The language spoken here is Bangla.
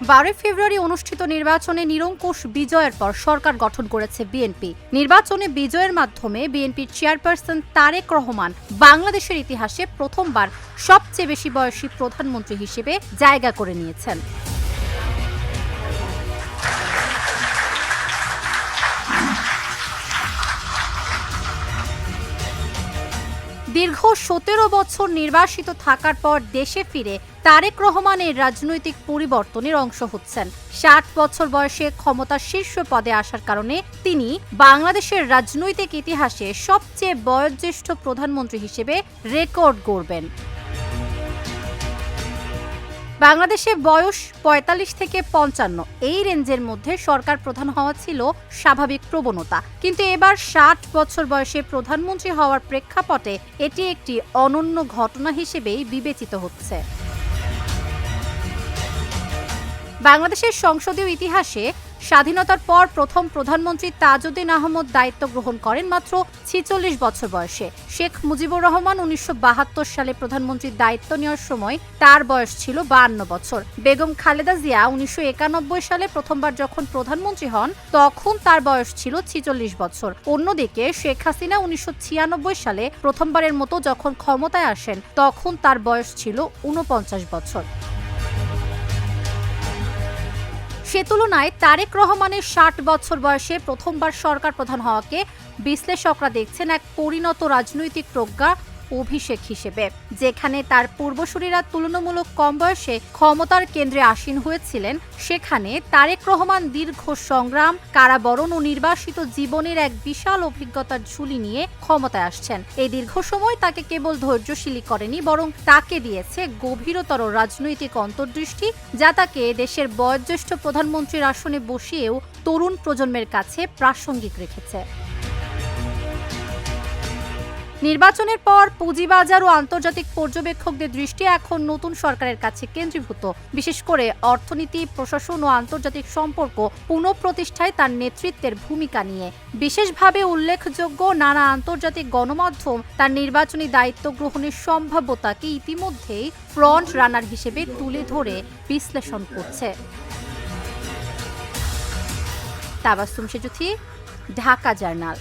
12 ফেব্রুয়ারি অনুষ্ঠিত নির্বাচনে নিরঙ্কুশ বিজয়ের পর সরকার গঠন করেছে বিএনপি। নির্বাচনে বিজয়ের মাধ্যমে বিএনপির চেয়ারপারসন তারেক রহমান বাংলাদেশের ইতিহাসে প্রথমবার সবচেয়ে বেশি বয়সী প্রধানমন্ত্রী হিসেবে জায়গা করে নিয়েছেন। দীর্ঘ 17 বছর নির্বাসিত থাকার পর দেশে ফিরে তারেক রহমান এই রাজনৈতিক পরিবর্তনের অংশ হচ্ছেন। 60 বছর বয়সে ক্ষমতার শীর্ষ পদে আসার কারণে তিনি বাংলাদেশের রাজনৈতিক ইতিহাসে সবচেয়ে বয়োজ্যেষ্ঠ প্রধানমন্ত্রী হিসেবে রেকর্ড গড়বেন। বাংলাদেশে বয়স ৪৫ থেকে ৫৫ এই রেঞ্জের মধ্যে সরকার প্রধান হওয়া ছিল স্বাভাবিক প্রবণতা, কিন্তু এবার ৬০ বছর বয়সে প্রধানমন্ত্রী হওয়ার প্রেক্ষাপটে এটি একটি অনন্য ঘটনা হিসেবেই বিবেচিত হচ্ছে। বাংলাদেশের সংসদীয় ইতিহাসে স্বাধীনতার পর প্রথম প্রধানমন্ত্রী তাজউদ্দিন আহমদ দায়িত্ব গ্রহণ করেন মাত্র ৪৬ বছর বয়সে। শেখ মুজিবুর রহমান ১৯৭২ সালে প্রধানমন্ত্রীর দায়িত্ব নেওয়ার সময় তার বয়স ছিল ৫২ বছর। বেগম খালেদা জিয়া ১৯৯১ সালে প্রথমবার যখন প্রধানমন্ত্রী হন তখন তার বয়স ছিল ৪৬ বছর। অন্যদিকে শেখ হাসিনা ১৯৯৬ সালে প্রথমবারের মতো যখন ক্ষমতায় আসেন তখন তার বয়স ছিল ৪৯ বছর। সে তুলনায় তারেক রহমানের ৬০ বছর বয়সে প্রথমবার সরকার প্রধান হওয়াকে বিশ্লেষকরা দেখছেন এক পরিণত রাজনৈতিক প্রজ্ঞা অভিষেক হিসেবে। যেখানে তার পূর্বসূরীরা তুলনামূলক কম বয়সে ক্ষমতার কেন্দ্রে আসীন হয়েছিলেন, সেখানে তারেক রহমান দীর্ঘ সংগ্রাম, কারাবরণ ও নির্বাসিত জীবনের এক বিশাল অভিজ্ঞতার ঝুলি নিয়ে ক্ষমতায় আসছেন। এই দীর্ঘ সময় তাকে কেবল ধৈর্যশীলই করেনি, বরং তাকে দিয়েছে গভীরতর রাজনৈতিক অন্তর্দৃষ্টি, যা তাকে দেশের বয়োজ্যেষ্ঠ প্রধানমন্ত্রীর আসনে বসিয়েও তরুণ প্রজন্মের কাছে প্রাসঙ্গিক রেখেছে। নির্বাচনের পর পুঁজিবাজার ও আন্তর্জাতিক পর্যবেক্ষকদের দৃষ্টি এখন নতুন সরকারের কাছে কেন্দ্রীভূত, বিশেষ করে অর্থনীতি, প্রশাসন ও আন্তর্জাতিক সম্পর্ক পুনঃপ্রতিষ্ঠায় তার নেতৃত্বের ভূমিকা নিয়ে। বিশেষভাবে উল্লেখযোগ্য, নানা আন্তর্জাতিক গণমাধ্যম তার নির্বাচনী দায়িত্ব গ্রহণের সম্ভাব্যতাকে ইতিমধ্যেই ফ্রন্ট রানার হিসেবে তুলে ধরে বিশ্লেষণ করছে। তাবাসসুম সেজুথি, ঢাকা জার্নাল।